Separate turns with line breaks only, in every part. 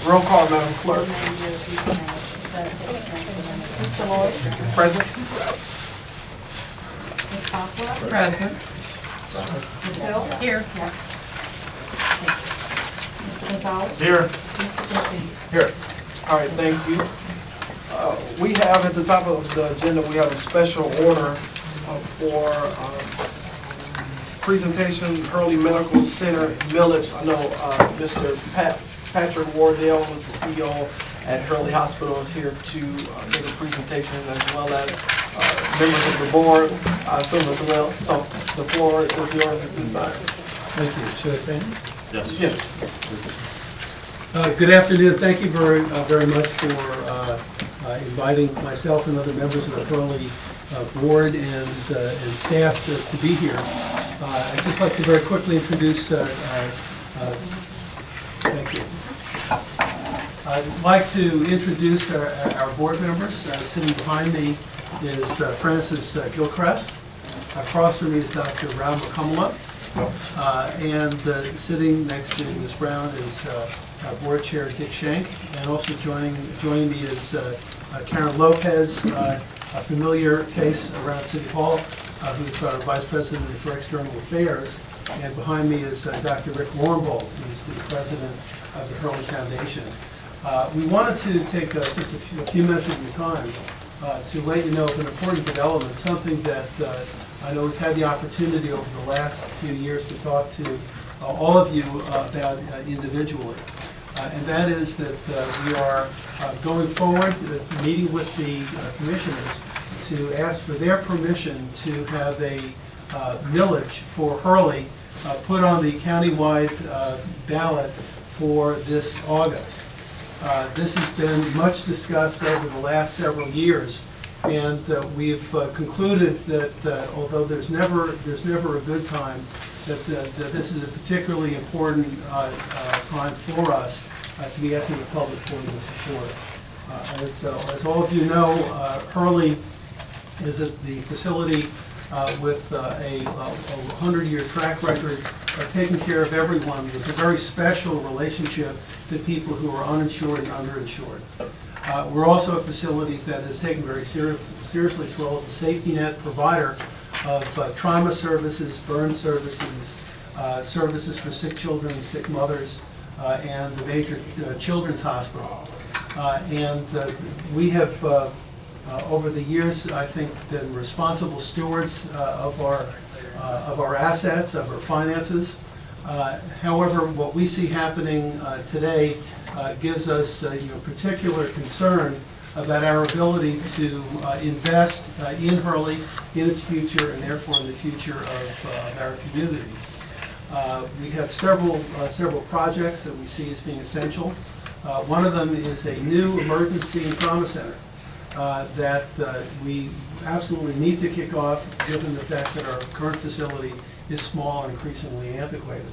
Roll call, Madam Clerk.
Mr. Lloyd?
Present.
Ms. Cockwell?
Present.
Ms. Hill?
Here.
Mr. Gonzalez?
Here.
Mr. Continue.
Here. All right, thank you. We have at the top of the agenda, we have a special order for presentation, Hurley Medical Center Village. I know Mr. Patrick Wardell, who's the CEO at Hurley Hospital, is here to make a presentation, as well as members of the board, I assume as well. So the floor is yours at this time.
Thank you. Should I stand?
Yes.
Good afternoon. Thank you very much for inviting myself and other members of the Hurley board and staff to be here. I'd just like to very quickly introduce. Thank you. I'd like to introduce our board members. Sitting behind me is Francis Gilchrist. Across from me is Dr. Ram Kamala. And sitting next to Ms. Brown is Board Chair Dick Schenk, and also joining me is Karen Lopez, a familiar face around City Hall, who's our Vice President for External Affairs. And behind me is Dr. Rick Warmbold, who's the President of the Hurley Foundation. We wanted to take just a few minutes of your time to let you know of an important development, something that I know we've had the opportunity over the last few years to talk to all of you about individually. And that is that we are going forward, meeting with the commissioners to ask for their permission to have a millage for Hurley put on the countywide ballot for this August. This has been much discussed over the last several years, and we've concluded that although there's never a good time, that this is a particularly important time for us to be asking the public for their support. As all of you know, Hurley is the facility with a 100-year track record of taking care of everyone, with a very special relationship to people who are uninsured and underinsured. We're also a facility that is taken very seriously its role as a safety net provider of trauma services, burn services, services for sick children and sick mothers, and the major children's hospital. And we have, over the years, I think, been responsible stewards of our assets, of our finances. However, what we see happening today gives us particular concern about our ability to invest in Hurley, in its future, and therefore in the future of our community. We have several projects that we see as being essential. One of them is a new emergency and trauma center that we absolutely need to kick off, given the fact that our current facility is small and increasingly antiquated.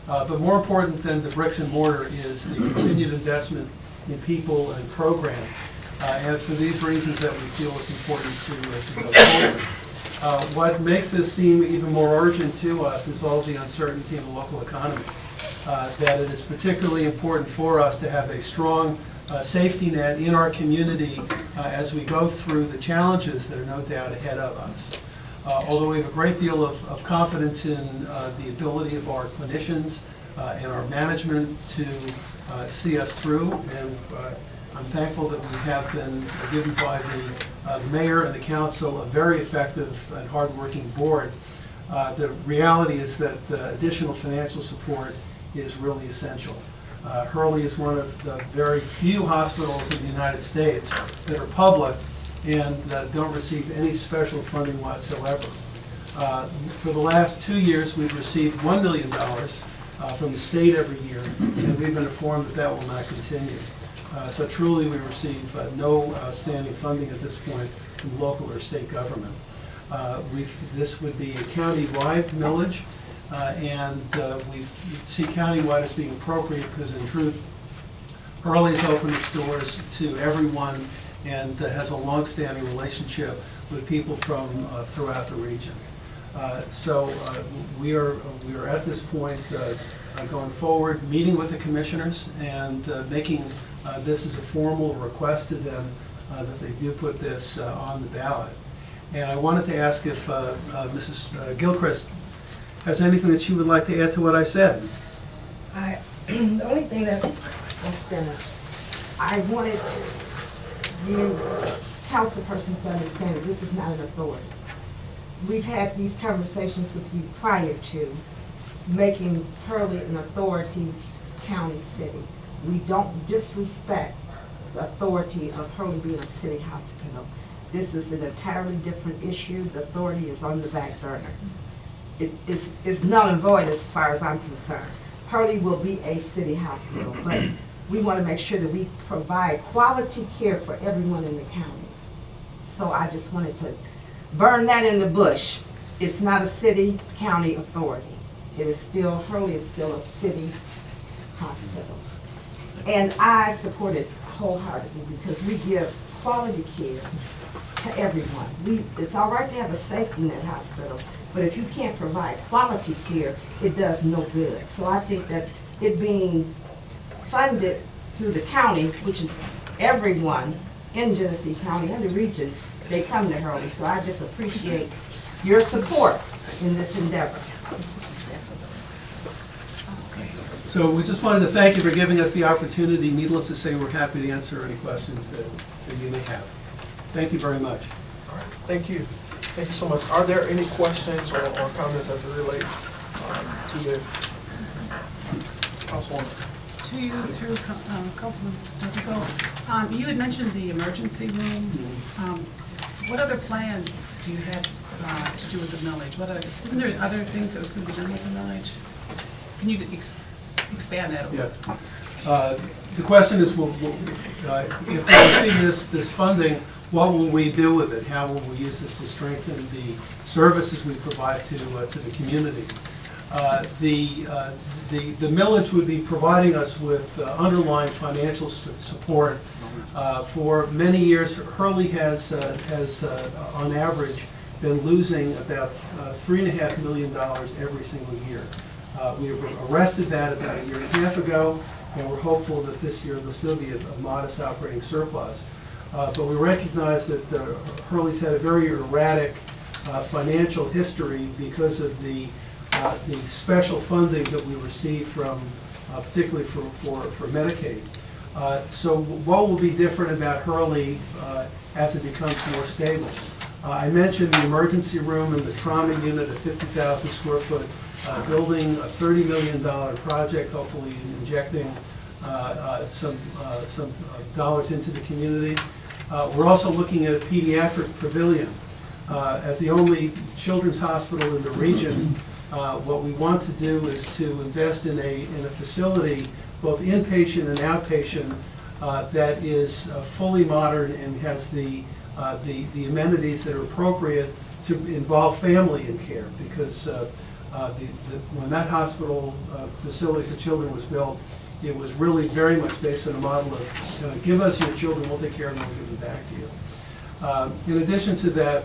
But more important than the bricks and mortar is the continued investment in people and program. And it's for these reasons that we feel it's important to go forward. What makes this seem even more urgent to us is all the uncertainty in the local economy. That it is particularly important for us to have a strong safety net in our community as we go through the challenges that are no doubt ahead of us. Although we have a great deal of confidence in the ability of our clinicians and our management to see us through, and I'm thankful that we have been given by the mayor and the council a very effective and hardworking board. The reality is that additional financial support is really essential. Hurley is one of the very few hospitals in the United States that are public and don't receive any special funding whatsoever. For the last 2 years, we've received $1 million from the state every year, and we've been informed that that will not continue. So truly, we receive no outstanding funding at this point from local or state government. This would be a county-wide millage, and we see county-wide as being appropriate because, in truth, Hurley has opened its doors to everyone and has a long-standing relationship with people from throughout the region. So we are at this point going forward, meeting with the commissioners and making this as a formal request to them that they do put this on the ballot. And I wanted to ask if Mrs. Gilchrist has anything that she would like to add to what I said.
The only thing that I wanted you council persons to understand that this is not an authority. We've had these conversations with you prior to making Hurley an authority county city. We don't disrespect the authority of Hurley being a city hospital. This is an entirely different issue. The authority is on the back burner. It's null and void as far as I'm concerned. Hurley will be a city hospital, but we want to make sure that we provide quality care for everyone in the county. So I just wanted to burn that in the bush. It's not a city-county authority. It is still, Hurley is still a city hospital. And I support it wholeheartedly because we give quality care to everyone. It's all right to have a safety net hospital, but if you can't provide quality care, it does no good. So I think that it being funded through the county, which is everyone in Genesee County and the region, they come to Hurley. So I just appreciate your support in this endeavor.
So we just wanted to thank you for giving us the opportunity. Needless to say, we're happy to answer any questions that you may have. Thank you very much.
All right, thank you. Thank you so much. Are there any questions or comments as it relates to the Councilwoman?
To you through Councilman Duffy. You had mentioned the emergency room. What other plans do you have to do with the millage? Isn't there other things that was going to be done with the millage? Can you expand that a little?
Yes. The question is, if we receive this funding, what will we do with it? How will we use this to strengthen the services we provide to the community? The millage would be providing us with underlying financial support. For many years, Hurley has on average, been losing about $3.5 million every single year. We arrested that about a year and a half ago, and we're hopeful that this year there'll still be a modest operating surplus. But we recognize that Hurley's had a very erratic financial history because of the special funding that we receive from, particularly for Medicaid. So what will be different about Hurley as it becomes more stable? I mentioned the emergency room and the trauma unit, a 50,000 square foot building, a $30 million project, hopefully injecting some dollars into the community. We're also looking at a pediatric pavilion. As the only children's hospital in the region, what we want to do is to invest in a facility, both inpatient and outpatient, that is fully modern and has the amenities that are appropriate to involve family in care. Because when that hospital facility for children was built, it was really very much based on a model of give us your children, we'll take care of them, we'll give them back to you. In addition to that,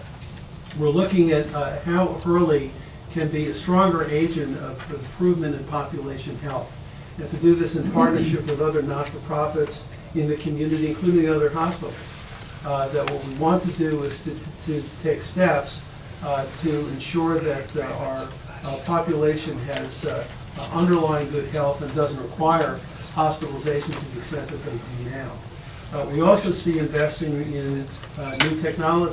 we're looking at how Hurley can be a stronger agent of improvement in population health. And to do this in partnership with other not-for-profits in the community, including other hospitals. That what we want to do is to take steps to ensure that our population has underlying good health and doesn't require hospitalization to the extent that they do now. We also see investing in new technology.